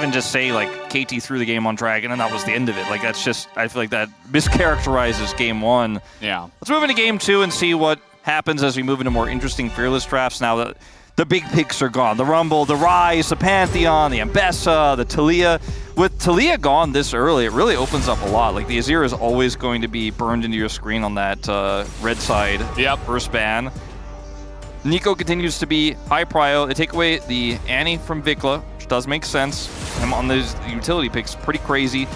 And just say, like, KT threw the game on Dragon, and that was the end of it. Like, that's just, I feel like that mischaracterizes Game 1. Yeah. Let's move into Game 2 and see what happens as we move into more interesting Fearless drafts now that the big picks are gone. The Rumble, the Ryze, the Pantheon, the Ambessa, the Taliyah. With Taliyah gone this early, it really opens up a lot. Like, the Azir is always going to be burned into your screen on that red side first ban. Nico continues to be high prio. They take away the Annie from Vikla, which does make sense. Him on those utility picks, pretty crazy.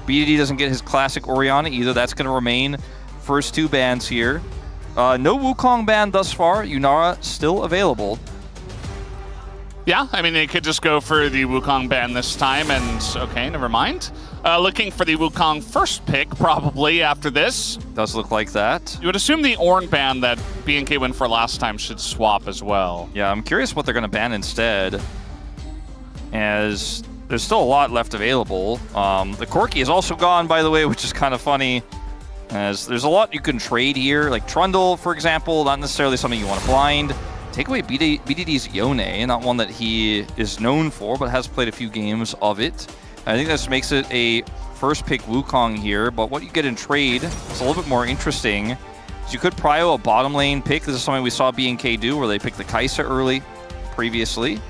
BDD doesn't get his classic Orianna either. That's going to remain first 2 bans here. No Wukong ban thus far. Yunara still available. Yeah, I mean, they could just go for the Wukong ban this time, and okay, never mind. Looking for the Wukong first pick, probably, after this. Does look like that. You would assume the Ornn ban that BNK went for last time should swap as well. Yeah, I'm curious what they're going to ban instead, as there's still a lot left available. The Corki is also gone, by the way, which is kind of funny, as there's a lot you can trade here, like Trundle, for example, not necessarily something you want to blind. Take away BDD's Yone, not one that he is known for, but has played a few games of it. I think this makes it a first pick Wukong here, but what you get in trade is a little bit more interesting. So you could prio a bottom lane pick. This is something we saw BNK do, where they picked the Kai'Sa early previously.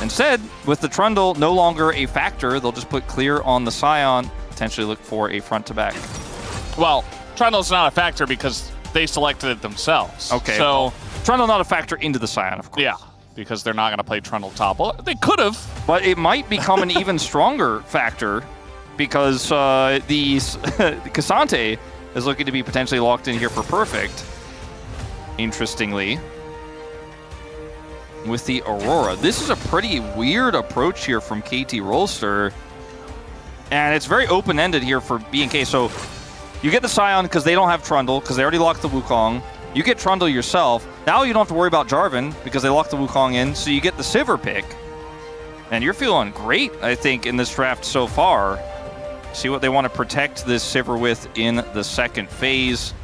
Instead, with the Trundle no longer a factor, they'll just put clear on the Scion, potentially look for a front to back. Well, Trundle's not a factor because they selected it themselves. Okay. So Trundle not a factor into the Scion, of course. yeah, because they're not going to play Trundle top. Well, they could have. But it might become an even stronger factor because the Cassante is looking to be potentially locked in here for perfect. Interestingly, with the Aurora. This is a pretty weird approach here from KT Rolster. And it's very open-ended here for BNK. So you get the Scion because they don't have Trundle, because they already locked the Wukong. You get Trundle yourself. Now you don't have to worry about Jarvan because they locked the Wukong in. So you get the Sivir pick. And you're feeling great, I think, in this draft so far. See what they want to protect this Sivir with in the second phase.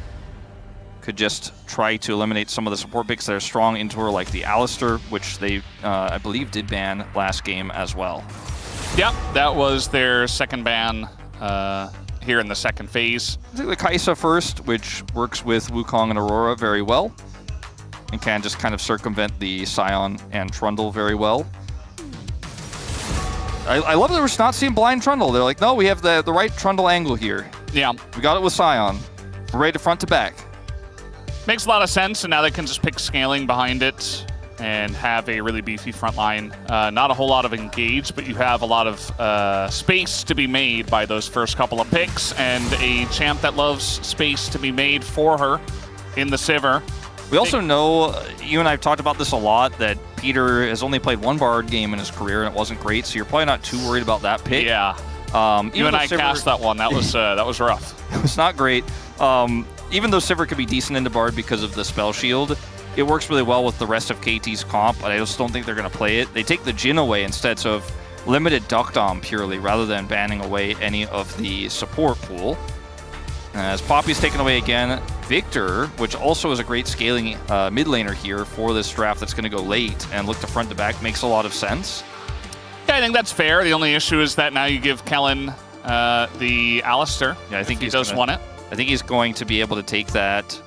Could just try to eliminate some of the support picks that are strong into her, like the Alistar, which they, I believe, did ban last game as well. Yep, that was their second ban here in the second phase. I think the Kai'Sa first, which works with Wukong and Aurora very well, and can just kind of circumvent the Scion and Trundle very well. I love that we're not seeing blind Trundle. They're like, no, we have the right Trundle angle here. Yeah. We got it with Scion. We're ready to front to back. Makes a lot of sense, and now they can just pick scaling behind it and have a really beefy front line. Not a whole lot of engage, but you have a lot of space to be made by those first couple of picks, and a champ that loves space to be made for her in the Sivir. We also know, you and I have talked about this a lot, that Peter has only played one Bard game in his career, and it wasn't great, so you're probably not too worried about that pick. Yeah. You and I cast that one. That was rough. It was not great. Even though Sivir could be decent into Bard because of the spell shield, it works really well with the rest of KT's comp, but I just don't think they're going to play it. They take the Jhin away instead, so have limited Duck Dom purely, rather than banning away any of the support pool. As Poppy's taken away again, Victor, which also is a great scaling mid laner here for this draft that's going to go late and look to front to back, makes a lot of sense. Yeah, I think that's fair. The only issue is that now you give Kellen the Alistar. Yeah, I think he does want it. I think he's going to be able to take that,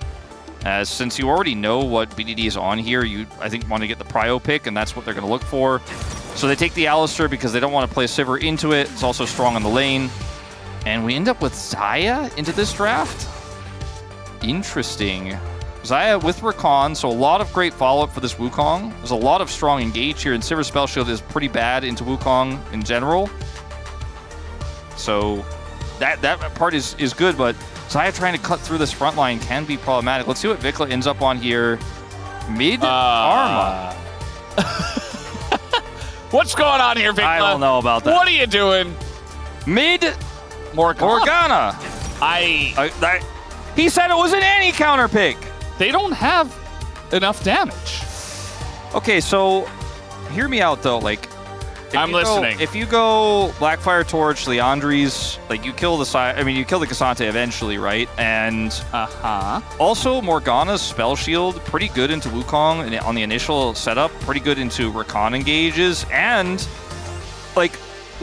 as since you already know what BDD is on here, you, I think, want to get the prio pick, and that's what they're going to look for. So they take the Alistar because they don't want to play Sivir into it. It's also strong on the lane. And we end up with Xayah into this draft? Interesting. Xayah with Rakan, so a lot of great follow-up for this Wukong. There's a lot of strong engage here, and Sivir Spell Shield is pretty bad into Wukong in general. So that part is good, but Xayah trying to cut through this front line can be problematic. Let's see what Vikla ends up on here. Mid Arma. What's going on here, Vikla? I don't know about that. What are you doing? Mid Morgana. He said it was an any counter pick. They don't have enough damage. Okay, so hear me out though. Like, I'm listening. If you go Blackfire Torch, Leandri's, like you kill the you kill the Cassante eventually, right? And also Morgana's spell shield, pretty good into Wukong on the initial setup, pretty good into Rakan engages, and like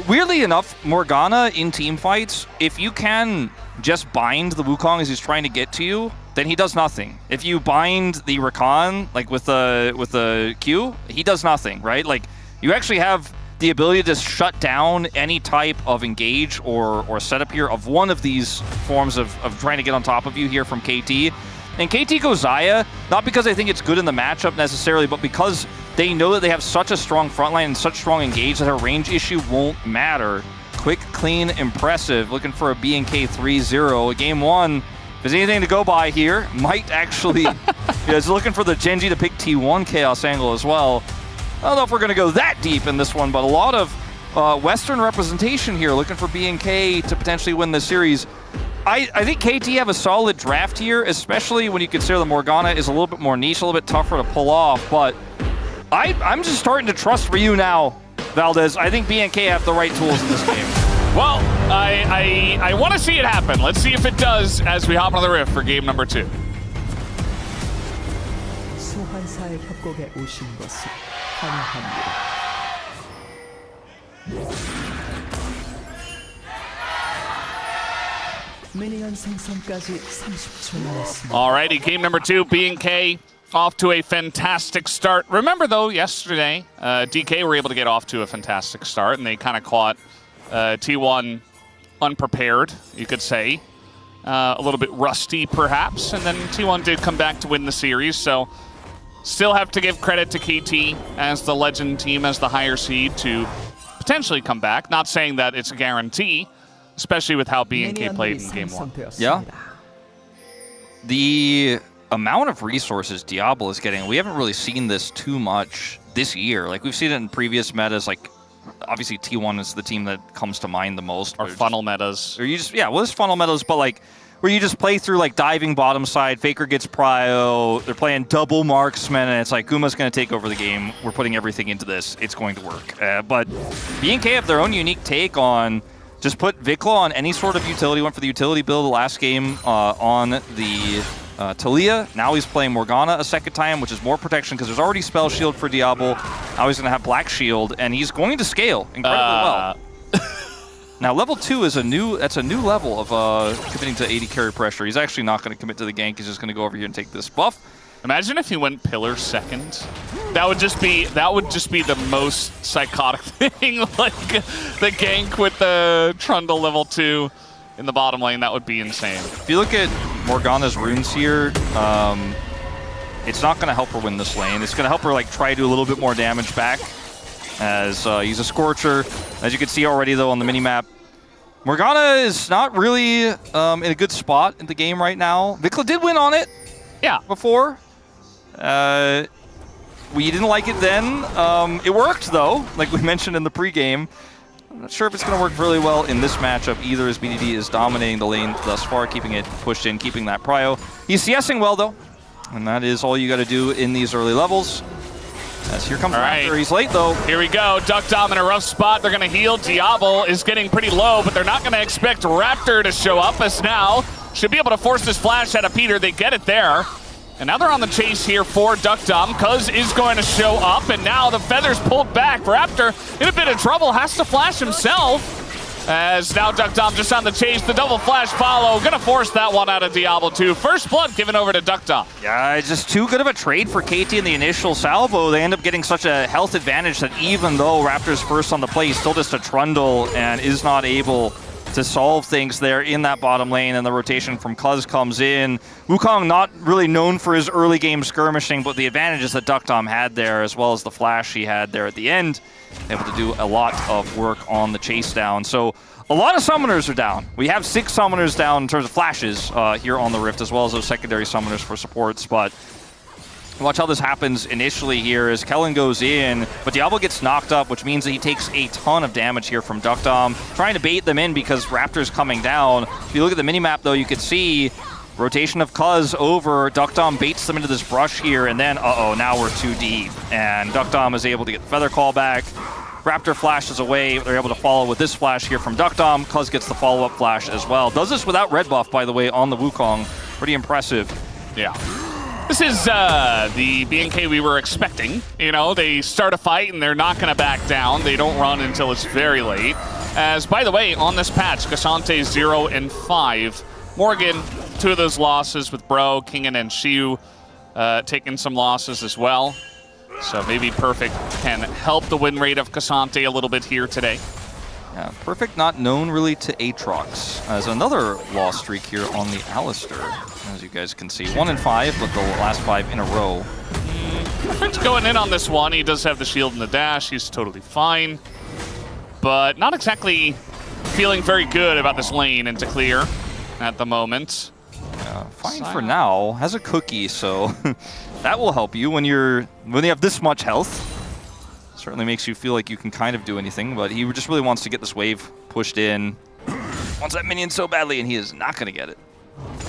weirdly enough, Morgana in team fights, if you can just bind the Wukong as he's trying to get to you, then he does nothing. If you bind the Rakan, like with the Q, he does nothing, right? Like, you actually have the ability to shut down any type of engage or setup here of one of these forms of trying to get on top of you here from KT. And KT goes Xayah, not because I think it's good in the matchup necessarily, but because they know that they have such a strong front line and such strong engage that a range issue won't matter. Quick, clean, impressive. Looking for a BNK 3-0. Game 1, if there's anything to go by here, might actually... is looking for the Genji to pick T1 Chaos angle as well. I don't know if we're going to go that deep in this one, but a lot of Western representation here, looking for BNK to potentially win this series. I think KT have a solid draft here, especially when you consider the Morgana is a little bit more niche, a little bit tougher to pull off, but I'm just starting to trust Ryu now, Valdez. I think BNK have the right tools in this game. Well, I want to see it happen. Let's see if it does as we hop on the rift for game number 2. 소환사의 협곡에 오신 것을 환영합니다. 미니언 생성까지 30초 남았습니다. Alrighty, game number 2, BNK off to a fantastic start. Remember though, yesterday, DK were able to get off to a fantastic start, and they kind of caught T1 unprepared, you could say. A little bit rusty, perhaps, and then T1 did come back to win the series, so still have to give credit to KT as the legend team, as the higher seed, to potentially come back. Not saying that it's a guarantee, especially with how BNK played in game 1. Yeah. The amount of resources Diablo is getting, we haven't really seen this too much this year. Like, we've seen it in previous metas, like, obviously T1 is the team that comes to mind the most. Or funnel metas. Or you just, yeah, well, it's funnel metas, but like, where you just play through like diving bottom side, Faker gets prio, they're playing double marksman, and it's like, Guma's going to take over the game, we're putting everything into this, it's going to work. But BNK have their own unique take on just put Vikla on any sort of utility, went for the utility build last game on the Talia. Now he's playing Morgana a second time, which is more protection because there's already Spell Shield for Diablo. Now he's going to have Black Shield, and he's going to scale incredibly well. Now level 2 is a new level of committing to 80 carry pressure. He's actually not going to commit to the gank. He's just going to go over here and take this buff. Imagine if he went pillar second. That would just be the most psychotic thing. Like the gank with the Trundle level 2 in the bottom lane. That would be insane. If you look at Morgana's runes here, it's not going to help her win this lane. It's going to help her like try to do a little bit more damage back, as he's a Scorcher. As you can see already though on the minimap, Morgana is not really in a good spot in the game right now. Vikla did win on it, yeah, before. We didn't like it then. It worked though, like we mentioned in the pregame. I'm not sure if it's going to work really well in this matchup either, as BDD is dominating the lane thus far, keeping it pushed in, keeping that prio. He's CSing well though, and that is all you got to do in these early levels. As here comes Raptor. He's late though. Here we go. Duck Dom in a rough spot. They're going to heal. Diablo is getting pretty low, but they're not going to expect Raptor to show up, as now should be able to force this flash out of Peter. They get it there. And now they're on the chase here for Duck Dom. Cuz is going to show up, and now the feathers pulled back. Raptor in a bit of trouble, has to flash himself. As now Duck Dom just on the chase, the double flash follow, gonna force that one out of Diablo 2. First blood given over to Duck Dom. Yeah, it's just too good of a trade for KT in the initial salvo. They end up getting such a health advantage that even though Raptor's first on the play, he's still just a Trundle and is not able to solve things there in that bottom lane, and the rotation from Cuz comes in. Wukong not really known for his early game skirmishing, but the advantages that Duck Dom had there, as well as the flash he had there at the end, able to do a lot of work on the chase down. So a lot of summoners are down. We have 6 summoners down in terms of flashes here on the Rift, as well as those secondary summoners for supports, but watch how this happens initially here as Kellen goes in, but Diablo gets knocked up, which means that he takes a ton of damage here from Duck Dom, trying to bait them in because Raptor's coming down. If you look at the minimap though, you can see rotation of Cuz over, Duck Dom baits them into this brush here, and then, now we're too deep. And Duck Dom is able to get the Feather Call back. Raptor flashes away, they're able to follow with this flash here from Duck Dom. Cuz gets the follow-up flash as well. Does this without red buff, by the way, on the Wukong. Pretty impressive. Yeah. This is the BNK we were expecting. You know, they start a fight and they're not going to back down. They don't run until it's very late. As, by the way, on this patch, Cassante 0 and 5. Morgan, 2 of those losses with Bro, Kingen, and Shiu taking some losses as well. So maybe Perfect can help the win rate of Cassante a little bit here today. Yeah, Perfect not known really to Aatrox. As another loss streak here on the Alistair, as you guys can see. 1 and 5, but the last 5 in a row. Perfect's going in on this one. He does have the shield and the dash. He's totally fine. But not exactly feeling very good about this lane into clear at the moment. Fine for now. Has a cookie, so that will help you when you have this much health. Certainly makes you feel like you can kind of do anything, but he just really wants to get this wave pushed in. Wants that minion so badly, and he is not going to get it.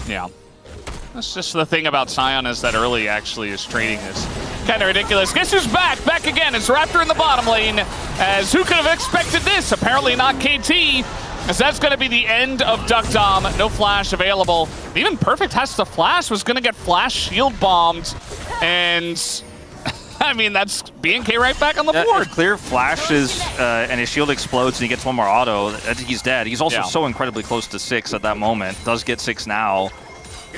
Yeah. That's just the thing about Sion, is that early actually is trading is kind of ridiculous. Guess who's back? Back again. It's Raptor in the bottom lane. As who could have expected this? Apparently not KT. As that's going to be the end of Duck Dom. No flash available. Even Perfect has the flash. Was going to get flash shield bombed. And I mean, that's BNK right back on the board. Clear flashes and his shield explodes and he gets one more auto. He's dead. He's also so incredibly close to 6 at that moment. Does get 6 now.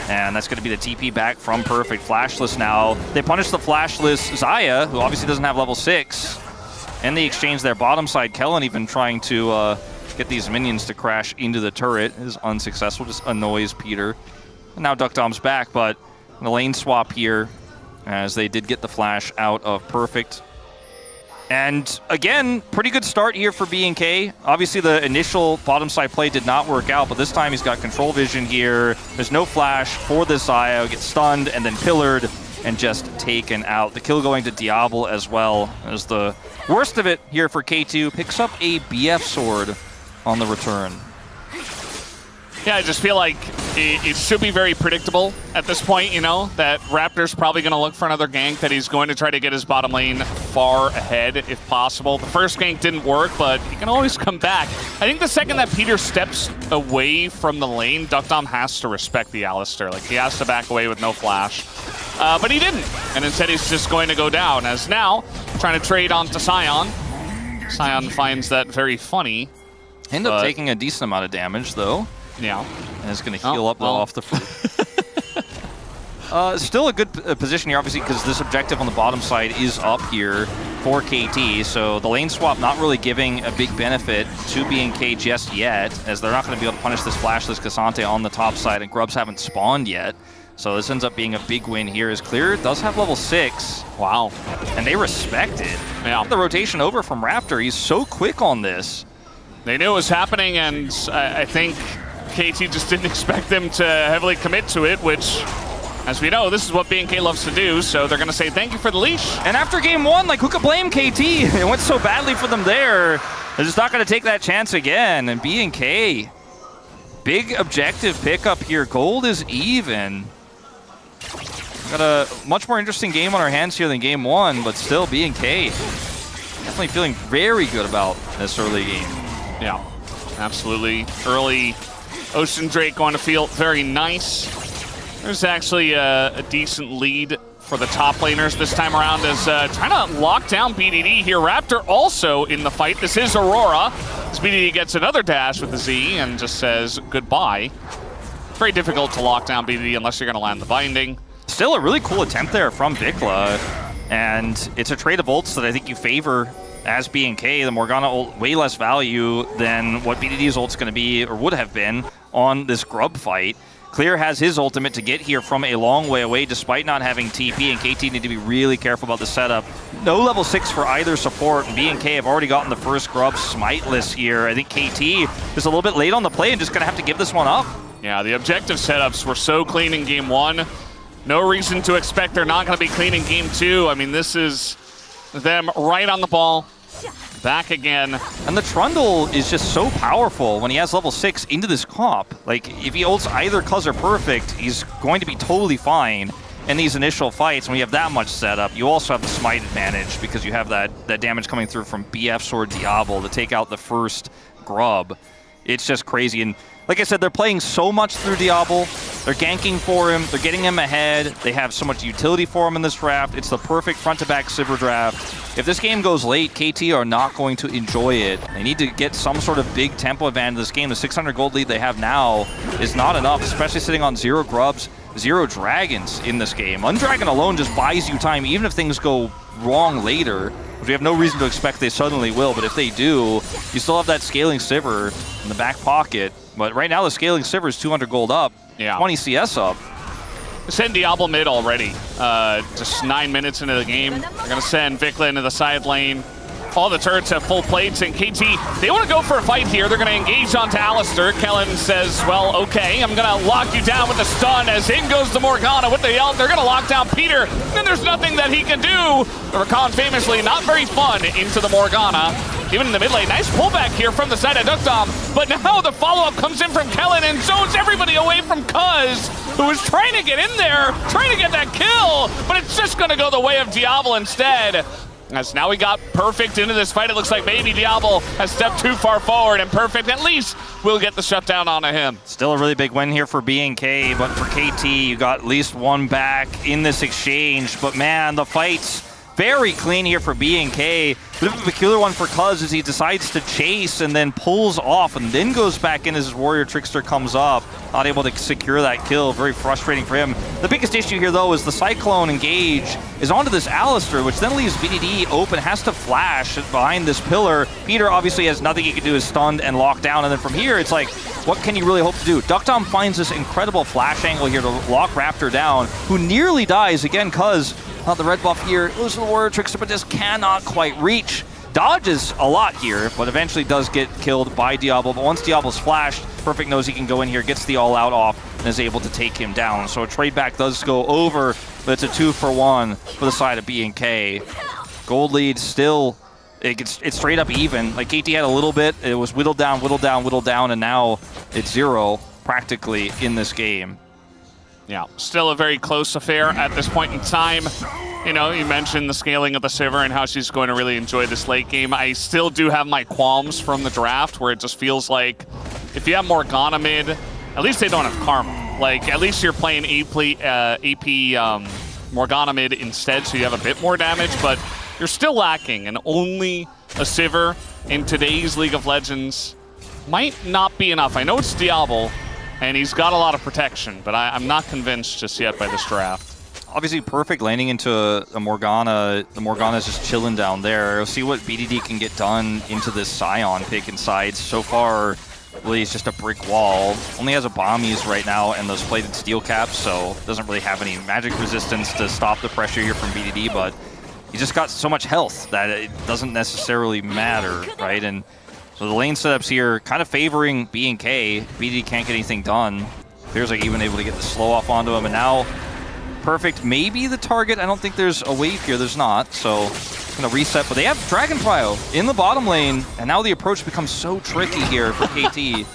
And that's going to be the TP back from Perfect. Flashless now. They punish the flashless Xayah, who obviously doesn't have level 6. And they exchange their bottom side. Kellen even trying to get these minions to crash into the turret is unsuccessful. Just annoys Peter. And now Duck Dom's back, but the lane swap here, as they did get the flash out of Perfect. And again, pretty good start here for BNK. Obviously the initial bottom side play did not work out, but this time he's got control vision here. There's no flash for this Xayah. Gets stunned and then pillared and just taken out. The kill going to Diablo as well, as the worst of it here for K2. Picks up a BF sword on the return. Yeah, I just feel like it should be very predictable at this point, you know, that Raptor's probably going to look for another gank, that he's going to try to get his bottom lane far ahead if possible. The first gank didn't work, but he can always come back. I think the second that Peter steps away from the lane, Duck Dom has to respect the Alistair. Like, he has to back away with no flash. But he didn't, and instead he's just going to go down, as now, trying to trade onto Sion. Sion finds that very funny. End up taking a decent amount of damage, though. Yeah. And it's going to heal up off the fruit. Still a good position here, obviously, because this objective on the bottom side is up here for KT. So the lane swap not really giving a big benefit to BNK just yet, as they're not going to be able to punish this flashless Cassante on the top side, and Grubs haven't spawned yet. So this ends up being a big win here, as Clear does have level 6. Wow. And they respect it. Yeah. The rotation over from Raptor. He's so quick on this. They knew it was happening, and I think KT just didn't expect them to heavily commit to it, which, as we know, this is what BNK loves to do, so they're going to say thank you for the leash. And after game 1, like, who could blame KT? It went so badly for them there. They're just not going to take that chance again. And BNK, big objective pickup here. Gold is even. Got a much more interesting game on our hands here than game 1, but still BNK definitely feeling very good about this early game. Yeah, absolutely. Early Ocean Drake going to feel very nice. There's actually a decent lead for the top laners this time around, as trying to lock down BDD here. Raptor also in the fight. This is Aurora. As BDD gets another dash with the Z and just says goodbye. Very difficult to lock down BDD unless you're going to land the binding. Still a really cool attempt there from Vikla, and it's a trade of ults that I think you favor as BNK. The Morgana ult, way less value than what BDD's ult's going to be, or would have been, on this Grub fight. Clear has his ultimate to get here from a long way away, despite not having TP, and KT need to be really careful about the setup. No level 6 for either support, and BNK have already gotten the first Grub smiteless here. I think KT is a little bit late on the play and just going to have to give this one up. Yeah, the objective setups were so clean in game 1. No reason to expect they're not going to be clean in game 2. I mean, this is them right on the ball. Back again. And the Trundle is just so powerful when he has level 6 into this comp. Like, if he ults either Cuz or Perfect, he's going to be totally fine in these initial fights. When you have that much setup, you also have the smite advantage because you have that damage coming through from BF Sword Diablo to take out the first Grub. It's just crazy. And like I said, they're playing so much through Diablo They're ganking for him. They're getting him ahead. They have so much utility for him in this draft. It's the perfect front-to-back Sivir draft. If this game goes late, KT are not going to enjoy it. They need to get some sort of big tempo advantage in this game. The 600 gold lead they have now is not enough, especially sitting on 0 grubs, 0 dragons in this game. Undragon alone just buys you time, even if things go wrong later, which we have no reason to expect they suddenly will, but if they do, you still have that scaling Sivir in the back pocket. But right now the scaling Sivir is 200 gold up, 20 CS up. Send Diablo mid already. Just 9 minutes into the game. They're going to send Vikla into the side lane. All the turrets have full plates, and KT, they want to go for a fight here. They're going to engage onto Alistar. Kellen says, well, okay, I'm going to lock you down with the stun, as in goes the Morgana with the ult. They're going to lock down Peter, and there's nothing that he can do. The Rakan famously not very fun into the Morgana. Even in the mid lane, nice pullback here from the side of Dukdom, but now the follow-up comes in from Kellen and zones everybody away from Cuz, who was trying to get in there, trying to get that kill, but it's just going to go the way of Diablo instead. As now we got Perfect into this fight, it looks like maybe Diablo has stepped too far forward, and Perfect at least will get the shutdown onto him. Still a really big win here for BNK, but for KT, you got at least one back in this exchange. But man, the fight's very clean here for BNK. Bit of a peculiar one for Cuz as he decides to chase and then pulls off and then goes back in as his Warrior Trickster comes up. Not able to secure that kill. Very frustrating for him. The biggest issue here, though, is the Cyclone engage is onto this Alistar, which then leaves BDD open, has to flash behind this pillar. Peter obviously has nothing he can do, is stunned and locked down. And then from here, it's like, what can you really hope to do? Dukdom finds this incredible flash angle here to lock Raptor down, who nearly dies. Again, Cuz, the red buff here, loses the Warrior Trickster, but just cannot quite reach. Dodges a lot here, but eventually does get killed by Diablo. But once Diablo's flashed, Perfect knows he can go in here, gets the all-out off, and is able to take him down. So a trade back does go over, but it's a 2-for-1 for the side of BNK. Gold lead still, it's straight up even. Like KT had a little bit, it was whittled down, and now it's 0 practically in this game. Yeah, still a very close affair at this point in time. You know, you mentioned the scaling of the Sivir and how she's going to really enjoy this late game. I still do have my qualms from the draft where it just feels like if you have Morgana mid, at least they don't have Karma. Like, at least you're playing AP Morgana mid instead, so you have a bit more damage, but you're still lacking, and only a Sivir in today's League of Legends might not be enough. I know it's Diablo, and he's got a lot of protection, but I'm not convinced just yet by this draft. Obviously, Perfect landing into a Morgana. The Morgana's just chilling down there. We'll see what BDD can get done into this Scion pick inside. So far, really, it's just a brick wall. Only has a Bombies right now and those plated steel caps, so doesn't really have any magic resistance to stop the pressure here from BDD, but he just got so much health that it doesn't necessarily matter, right? And so the lane setups here kind of favoring BNK. BDD can't get anything done. Appears like even able to get the slow off onto him, and now Perfect maybe the target. I don't think there's a wave here. There's not, so it's going to reset. But they have Dragon Prio in the bottom lane, and now the approach becomes so tricky here for KT.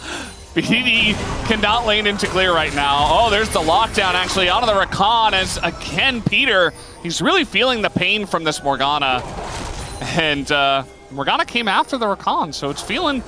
BDD cannot lane into clear right now. Oh, there's the lockdown actually onto the Rakan as, again, Peter, he's really feeling the pain from this Morgana. And Morgana came after the Rakan, so it's feeling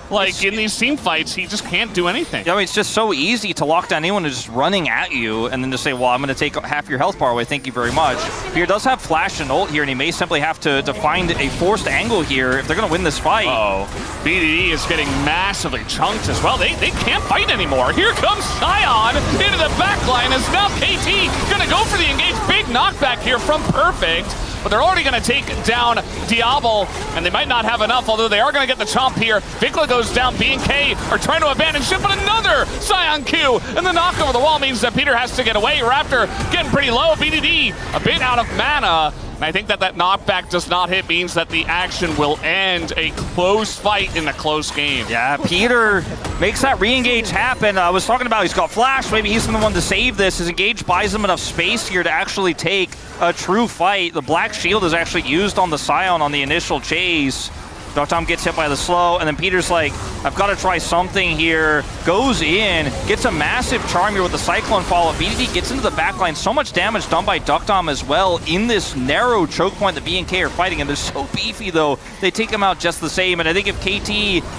like in these team fights, he just can't do anything. Yeah, I mean, it's just so easy to lock down anyone who's just running at you and then just say, well, I'm going to take half your health bar away, thank you very much. Peter does have flash and ult here, and he may simply have to find a forced angle here if they're going to win this fight. Oh, BDD is getting massively chunked as well. They can't fight anymore. Here comes Scion into the backline as now KT going to go for the engage. Big knockback here from Perfect. But they're already going to take down Diablo, and they might not have enough, although they are going to get the chomp here. Vikla goes down, BNK are trying to abandon ship, but another Scion Q, and the knock over the wall means that Peter has to get away. Raptor getting pretty low, BDD a bit out of mana, and I think that knockback does not hit means that the action will end a close fight in a close game. Yeah, Peter makes that re-engage happen. I was talking about he's got flash, maybe he's the one to save this. His engage buys him enough space here to actually take a true fight. The black shield is actually used on the Scion on the initial chase. Dukdom gets hit by the slow, and then Peter's like, I've got to try something here. Goes in, gets a massive charm here with the Cyclone follow-up. BDD gets into the backline. So much damage done by Dukdom as well in this narrow choke point that BNK are fighting, and they're so beefy, though. They take him out just the same, and I think if KT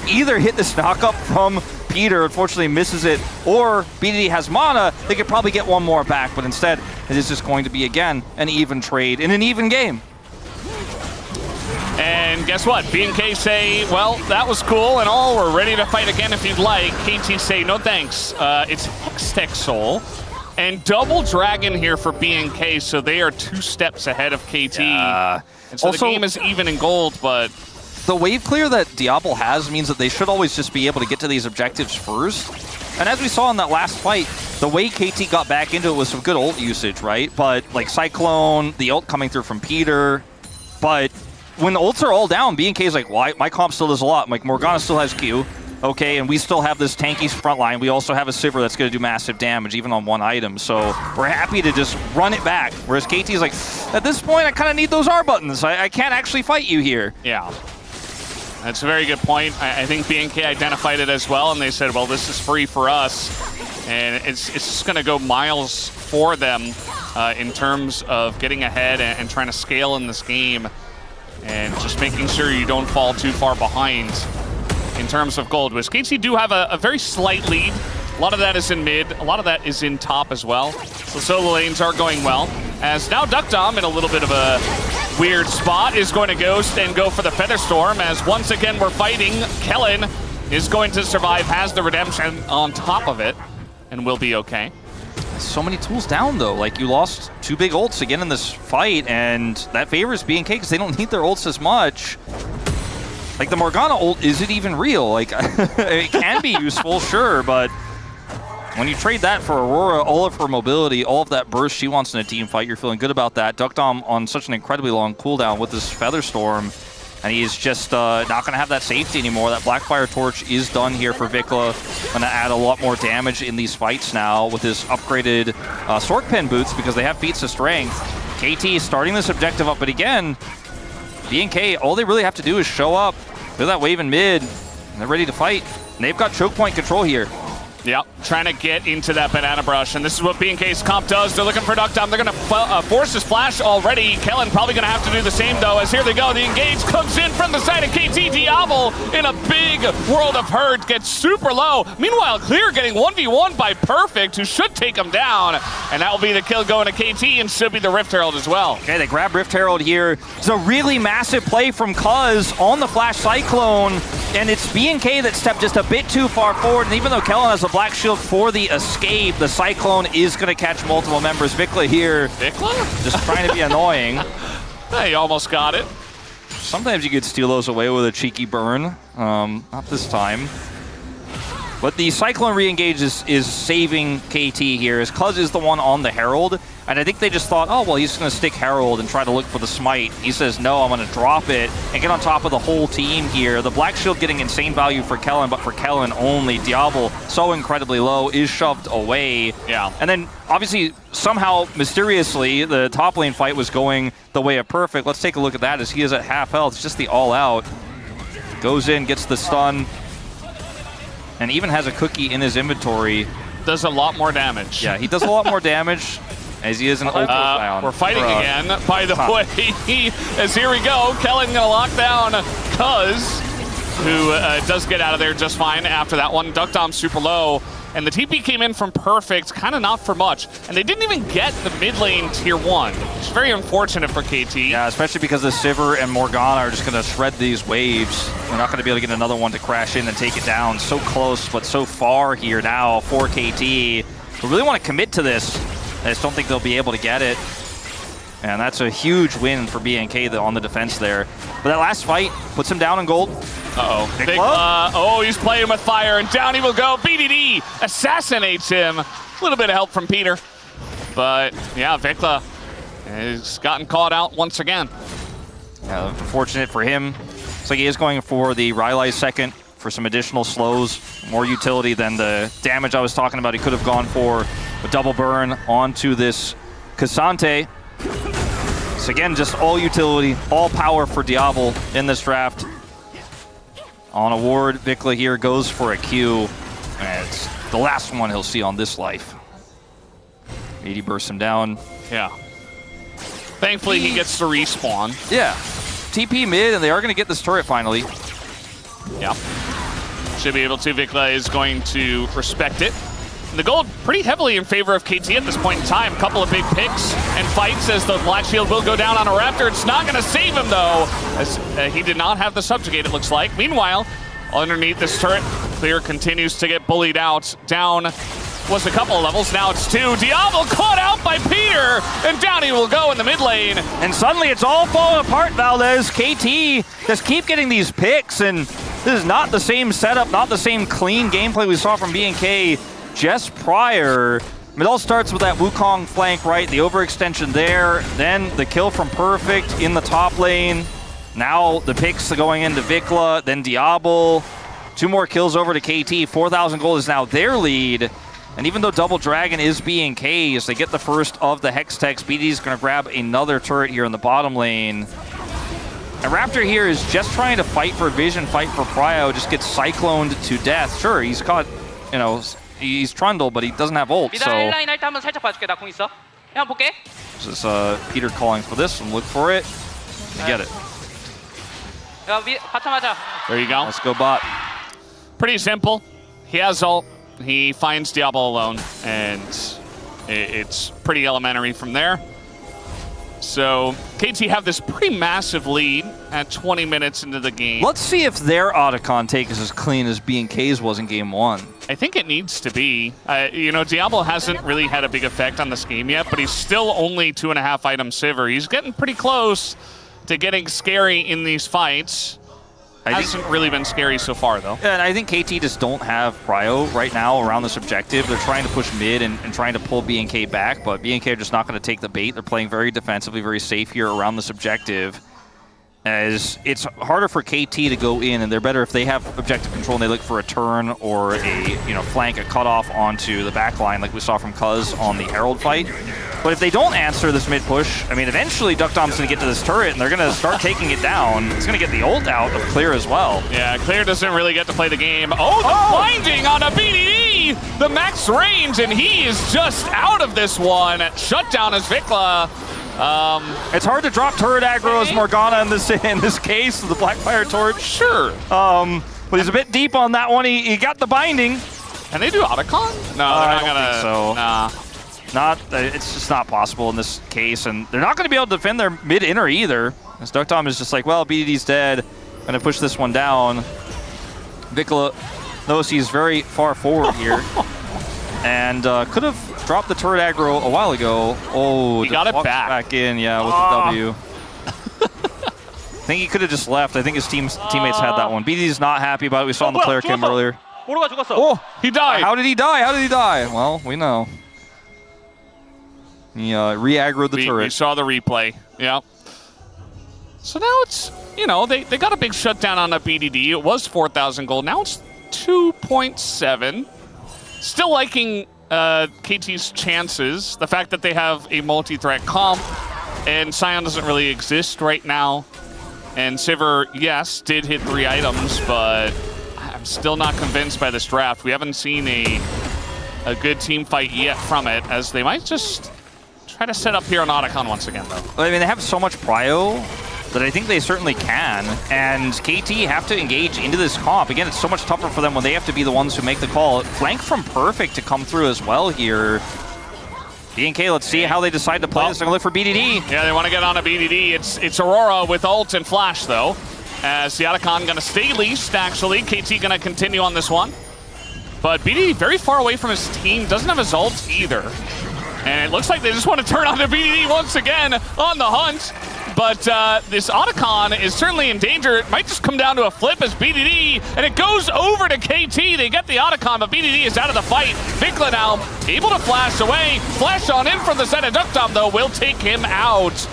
either hit this knockup from Peter unfortunately misses it, or BDD has mana, they could probably get one more back, but instead it is just going to be, again, an even trade in an even game. And guess what? BNK say, well, that was cool and all. We're ready to fight again if you'd like. KT say, no thanks. It's Hextech Soul. And double Dragon here for BNK, so they are 2 steps ahead of KT. And so also, the game is even in gold, but... The wave clear that Diablo has means that they should always just be able to get to these objectives first. And as we saw in that last fight, the way KT got back into it was some good ult usage, right? But like Cyclone, the ult coming through from Peter, but... When the ults are all down, BNK is like, why? My comp still does a lot. Like, Morgana still has Q, okay, and we still have this tanky front line. We also have a Sivir that's going to do massive damage, even on one item. So we're happy to just run it back. Whereas KT is like, at this point, I kind of need those R buttons. I can't actually fight you here. Yeah. That's a very good point. I think BNK identified it as well, and they said, well, this is free for us. And it's just going to go miles for them in terms of getting ahead and trying to scale in this game. And just making sure you don't fall too far behind in terms of gold. Which KT do have a very slight lead. A lot of that is in mid. A lot of that is in top as well. So solo lanes are going well. As now Duckdom in a little bit of a weird spot is going to ghost and go for the Featherstorm. As once again we're fighting. Kellen is going to survive, has the redemption on top of it, and will be okay. So many tools down, though. Like, you lost 2 big ults again in this fight, and that favors BNK because they don't need their ults as much. Like, the Morgana ult, is it even real? Like, it can be useful, sure, but when you trade that for Aurora, all of her mobility, all of that burst she wants in a team fight, you're feeling good about that. Duckdom on such an incredibly long cooldown with this Featherstorm, and he's just not going to have that safety anymore. That Blackfire Torch is done here for Vikla. Going to add a lot more damage in these fights now with his upgraded Sork Pen boots because they have feats of strength. KT is starting this objective up, but again, BNK, all they really have to do is show up, do that wave in mid, and they're ready to fight. And they've got choke point control here. Yep, trying to get into that banana brush, and this is what BNK's comp does. They're looking for Duckdom. They're going to force his flash already. Kellen probably going to have to do the same, though, as here they go. The engage comes in from the side of KT. Diablo in a big World of Hurt gets super low. Meanwhile, Clear getting 1v1 by Perfect, who should take him down, and that will be the kill going to KT, and should be the Rift Herald as well. Okay, they grab Rift Herald here. It's a really massive play from Cuz on the Flash Cyclone, and it's BNK that stepped just a bit too far forward, and even though Kellen has a Black Shield for the escape, the Cyclone is going to catch multiple members. Vikla here. Vikla? Just trying to be annoying. He almost got it. Sometimes you could steal those away with a cheeky burn. Not this time. But the Cyclone re-engage is saving KT here, as Cuz is the one on the Herald. And I think they just thought, oh, well, he's going to stick Herald and try to look for the smite. He says, no, I'm going to drop it and get on top of the whole team here. The Black Shield getting insane value for Kellen, but for Kellen only. Diablo, so incredibly low, is shoved away. Yeah. And then, obviously, somehow, mysteriously, the top lane fight was going the way of Perfect. Let's take a look at that as he is at half health. It's just the all-out. Goes in, gets the stun, and even has a cookie in his inventory. Does a lot more damage. Yeah, he does a lot more damage. As he is an ultra we're fighting again, by the way. As here we go, Kellen gonna lock down Cuz, who does get out of there just fine after that one. Duckdom super low, and the TP came in from Perfect, kind of not for much. And they didn't even get the mid lane tier 1, which is very unfortunate for KT. Yeah, especially because the Sivir and Morgana are just gonna shred these waves. We're not gonna be able to get another one to crash in and take it down. So close, but so far here now for KT. We really want to commit to this. I just don't think they'll be able to get it. And that's a huge win for BNK on the defense there. But that last fight puts him down in gold. Uh-oh. Oh, he's playing with fire, and down he will go. BDD assassinates him. A little bit of help from Peter. But, yeah, Vikla has gotten caught out once again. Yeah, unfortunate for him. Looks like he is going for the Rylai's second for some additional slows. More utility than the damage I was talking about he could have gone for. A double burn onto this Cassante. So again, just all utility, all power for Diablo in this draft. On a ward, Vikla here goes for a Q. And it's the last one he'll see on this life. 80 bursts him down. Yeah. Thankfully, he gets to respawn. Yeah. TP mid, and they are going to get this turret finally. Yeah. Should be able to. Vikla is going to respect it. The gold pretty heavily in favor of KT at this point in time. A couple of big picks and fights as the Black Shield will go down on a Raptor. It's not going to save him, though, as he did not have the subjugate, it looks like. Meanwhile, underneath this turret, Clear continues to get bullied out. Down was a couple of levels, now it's 2. Diablo caught out by Peter, and down he will go in the mid lane. And suddenly it's all falling apart, Valdez. KT just keep getting these picks, and this is not the same setup, not the same clean gameplay we saw from BNK just prior. It all starts with that Wukong flank, right? The overextension there, then the kill from Perfect in the top lane. Now the picks going into Vikla, then Diablo. 2 more kills over to KT. 4,000 gold is now their lead. And even though Double Dragon is BNK, as they get the first of the Hextex, BD is going to grab another turret here in the bottom lane. And Raptor here is just trying to fight for vision, fight for prio, just gets cycloned to death. Sure, he's caught, you know, he's Trundle, but he doesn't have ult, so... This is Peter calling for this, and look for it. You get it. There you go. Let's go bot. Pretty simple. He has ult. He finds Diablo alone, and it's pretty elementary from there. So KT have this pretty massive lead at 20 minutes into the game. Let's see if their Otacon take is as clean as BNK's was in game 1. I think it needs to be. You know, Diablo hasn't really had a big effect on this game yet, but he's still only 2.5 item Sivir. He's getting pretty close to getting scary in these fights. Hasn't really been scary so far, though. And I think KT just don't have prio right now around this objective. They're trying to push mid and trying to pull BNK back, but BNK are just not going to take the bait. They're playing very defensively, very safe here around this objective. As it's harder for KT to go in, and they're better if they have objective control and they look for a turn or a flank, a cutoff onto the back line like we saw from Cuz on the Herald fight. But if they don't answer this mid push, I mean, eventually Duckdom's going to get to this turret and they're going to start taking it down. It's going to get the ult out of Clear as well. Yeah, Clear doesn't really get to play the game. Oh, the blinding on a BDD! The max range, and he is just out of this one. Shut down as Vikla. It's hard to drop turret aggro as Morgana in this case, the Blackfire Torch. Sure. But he's a bit deep on that one. He got the binding. Can they do Otacon? No, they're not gonna. Think so. Nah. It's just not possible in this case, and they're not going to be able to defend their mid-inner either. As Duckdom is just like, well, BDD's dead. I'm going to push this one down. Vikla knows he's very far forward here. And could have dropped the turret aggro a while ago. Oh, he got it back in, yeah, with the W. I think he could have just left. I think his teammates had that one. BDD's not happy about it. We saw in the player cam earlier. Oh, he died. How did he die? How did he die? Well, we know. He re-aggroed the turret. We saw the replay, yeah. So now it's, they got a big shutdown on a BDD. It was 4,000 gold. Now it's 2.7. Still liking KT's chances. The fact that they have a multi-threat comp, and Sion doesn't really exist right now. And Sivir, yes, did hit 3 items, but I'm still not convinced by this draft. We haven't seen a good team fight yet from it, as they might just try to set up here on Otacon once again, though. I mean, they have so much prio that I think they certainly can, and KT have to engage into this comp. Again, it's so much tougher for them when they have to be the ones who make the call. Flank from Perfect to come through as well here. BNK, let's see how they decide to play this. They're going to look for BDD. Yeah, they want to get on a BDD. It's Aurora with ult and flash, though. As the Otacon going to stay leased, actually. KT going to continue on this one. But BDD very far away from his team. Doesn't have his ult either. And it looks like they just want to turn on the BDD once again on the hunt. But this Otacon is certainly in danger. It might just come down to a flip as BDD, and it goes over to KT. They get the Otacon, but BDD is out of the fight. Vikla now able to flash away. Flash on in from the side of Duckdom, though, will take him out.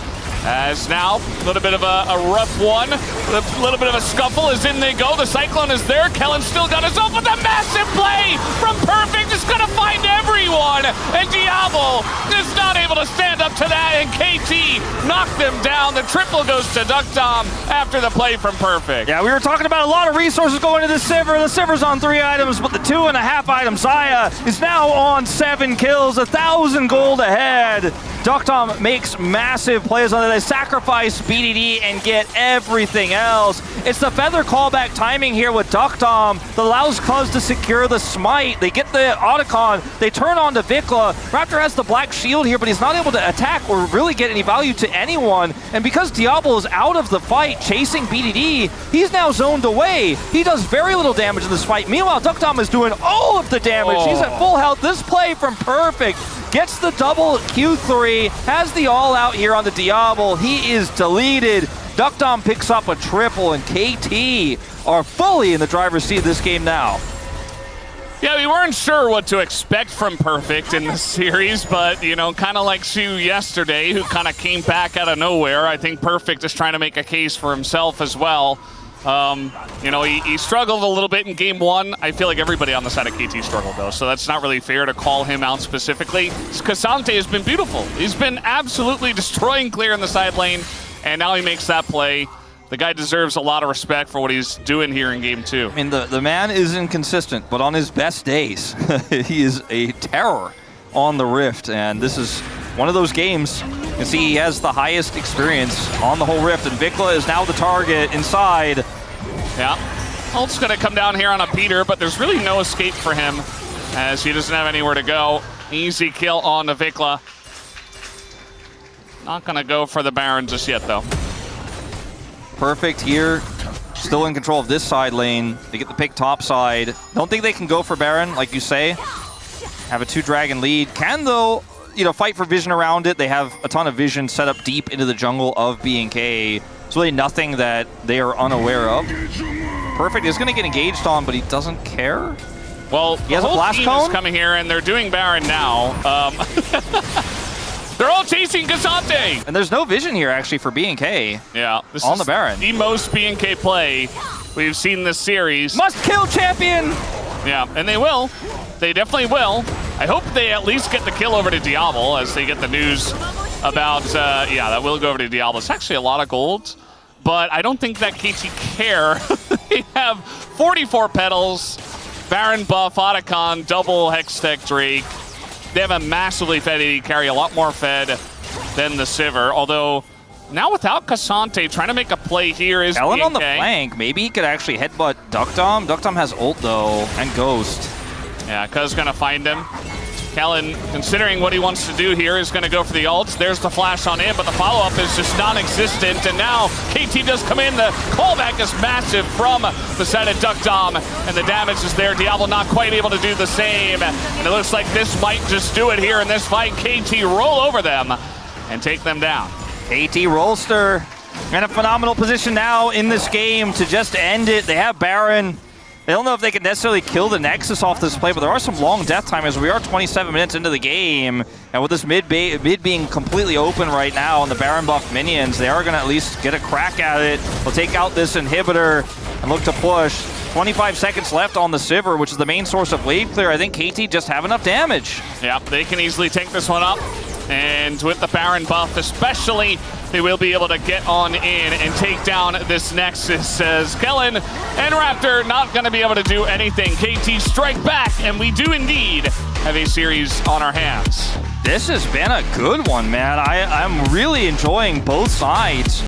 As now, a little bit of a rough one. A little bit of a scuffle as in they go. The Cyclone is there. Kellen's still got his ult, but the massive play from Perfect is going to find everyone. And Diablo is not able to stand up to that, and KT knocked them down. The triple goes to Duckdom after the play from Perfect. Yeah, we were talking about a lot of resources going to the Sivir. The Sivir's on 3 items, but the 2.5 item Zaya is now on 7 kills, 1,000 gold ahead. Duckdom makes massive plays on it. they sacrifice BDD and get everything else. It's the Feather callback timing here with Duckdom that allows Cuz to secure the smite. They get the Otacon, they turn on to Vikla. Raptor has the black shield here, but he's not able to attack or really get any value to anyone. And because Diablo is out of the fight chasing BDD, he's now zoned away. He does very little damage in this fight. Meanwhile, Duckdom is doing all of the damage. He's at full health. This play from Perfect gets the double Q3, has the all-out here on the Diablo. He is deleted. Duckdom picks up a triple, and KT are fully in the driver's seat of this game now. Yeah, we weren't sure what to expect from Perfect in this series, but, you know, kind of like Sue yesterday, who kind of came back out of nowhere. I think Perfect is trying to make a case for himself as well. You know, he struggled a little bit in game one. I feel like everybody on the side of KT struggled, though, so that's not really fair to call him out specifically. Cassante has been beautiful. He's been absolutely destroying Clear in the side lane, and now he makes that play. The guy deserves a lot of respect for what he's doing here in game two. I mean, the man is inconsistent, but on his best days, he is a terror on the Rift, and this is one of those games. You can see he has the highest experience on the whole Rift, and Vikla is now the target inside. Yeah, Ult's gonna come down here on a Peter, but there's really no escape for him as he doesn't have anywhere to go. Easy kill on the Vikla. Not gonna go for the Baron just yet, though. Perfect here, still in control of this side lane. They get the pick top side. Don't think they can go for Baron, like you say. Have a 2-dragon lead. Can, though, you know, fight for vision around it. They have a ton of vision set up deep into the jungle of BNK. It's really nothing that they are unaware of. Perfect is going to get engaged on, but he doesn't care. Well, he has a whole blast team cone is coming here, and they're doing Baron now. They're all chasing Cassante! And there's no vision here, actually, for BNK. Yeah, this on is the Baron. The most BNK play we've seen this series. Must kill champion! Yeah, and they will. They definitely will. I hope they at least get the kill over to Diablo as they get the news about, yeah, that will go over to Diablo. It's actually a lot of gold, but I don't think that KT care. They have 44 petals, Baron buff, Otacon, double Hextech Drake. They have a massively fed AD carry, a lot more fed than the Sivir, although now without Cassante, trying to make a play here is Ellen BNK. on the flank. Maybe he could actually headbutt Duckdom. Duckdom has ult, though, and Ghost. Yeah, Cuz gonna find him. Kellen, considering what he wants to do here, is gonna go for the ults. There's the flash on in, but the follow-up is just non-existent. And now KT does come in. The callback is massive from the side of Duckdom, and the damage is there. Diablo not quite able to do the same. And it looks like this might just do it here in this fight. KT roll over them and take them down. KT Rolster in a phenomenal position now in this game to just end it. They have Baron. They don't know if they can necessarily kill the Nexus off this play, but there are some long death timers. We are 27 minutes into the game, and with this mid being completely open right now and the Baron buff minions, they are going to at least get a crack at it. They'll take out this inhibitor and look to push. 25 seconds left on the Sivir, which is the main source of wave clear. I think KT just have enough damage. Yeah, they can easily take this one up. And with the Baron buff especially, they will be able to get on in and take down this Nexus, as Kellen and Raptor not going to be able to do anything. KT strike back, and we do indeed have a series on our hands. This has been a good one, man. I'm really enjoying both sides.